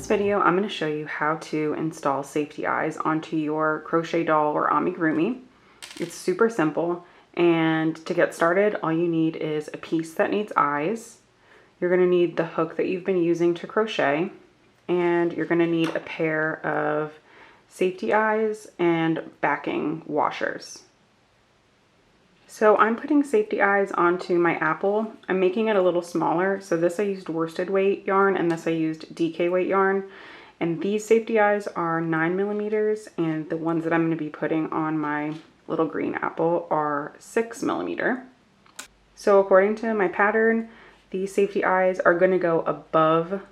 this video, I'm going to show you how to install safety eyes onto your crochet doll or amigurumi. It's super simple, and to get started, all you need is a piece that needs eyes. You're going to need the hook that you've been using to crochet, and you're going to need a pair of safety eyes and backing washers. So I'm putting safety eyes onto my apple. I'm making it a little smaller. So this I used worsted weight yarn and this I used DK weight yarn. And these safety eyes are 9mm, and the ones that I'm going to be putting on my little green apple are 6mm. So according to my pattern, these safety eyes are going to go above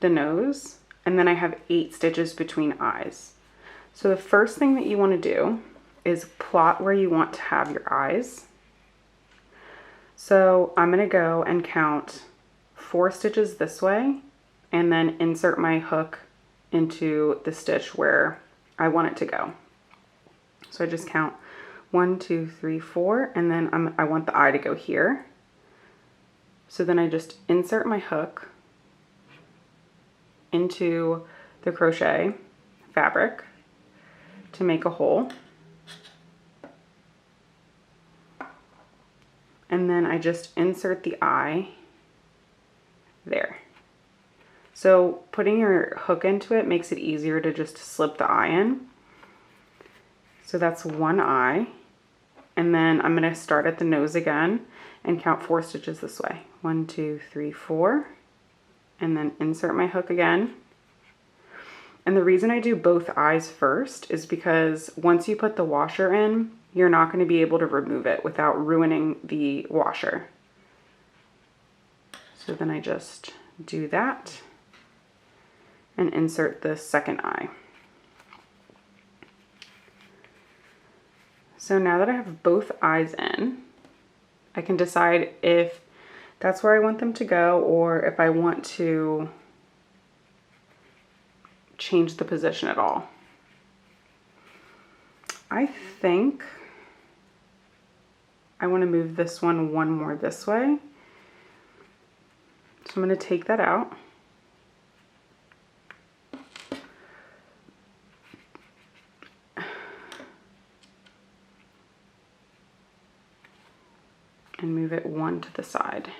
the nose, and then I have 8 stitches between eyes. So the first thing that you want to do is plot where you want to have your eyes. So I'm going to go and count 4 stitches this way and then insert my hook into the stitch where I want it to go. So I just count 1, 2, 3, 4, and then I want the eye to go here. So then I just insert my hook into the crochet fabric to make a hole. And then I just insert the eye there. So putting your hook into it makes it easier to just slip the eye in. So that's one eye. And then I'm going to start at the nose again and count 4 stitches this way. 1, 2, 3, 4. And then insert my hook again. And the reason I do both eyes first is because once you put the washer in, you're not going to be able to remove it without ruining the washer. So then I just do that and insert the second eye. So now that I have both eyes in, I can decide if that's where I want them to go or if I want to change the position at all. I think I want to move this one more this way. So I'm going to take that out. And move it one to the side.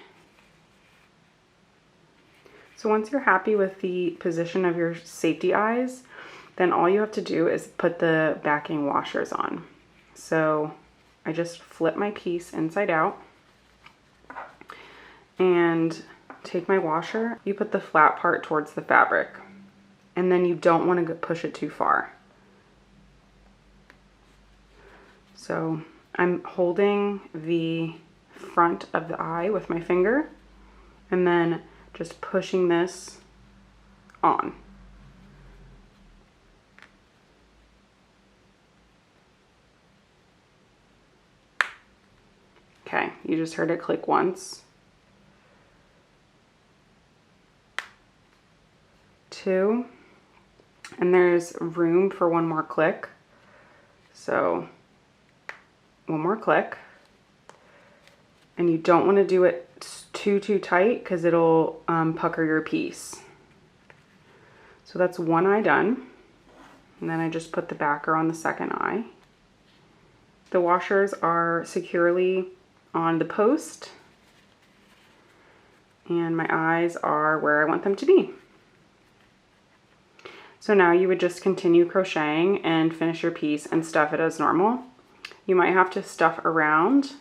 So once you're happy with the position of your safety eyes, then all you have to do is put the backing washers on. So I just flip my piece inside out and take my washer. You put the flat part towards the fabric, and then you don't want to push it too far. So I'm holding the front of the eye with my finger and then just pushing this on. Okay, you just heard it click once. 2, and there's room for one more click. So one more click. And you don't want to do it too tight because it'll pucker your piece. So that's one eye done. And then I just put the backer on the second eye. The washers are securely on the post, and my eyes are where I want them to be. So now you would just continue crocheting and finish your piece and stuff it as normal. You might have to stuff around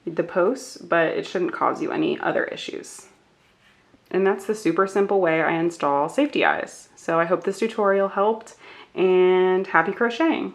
the posts, but it shouldn't cause you any other issues. And that's the super simple way I install safety eyes. So I hope this tutorial helped, and happy crocheting!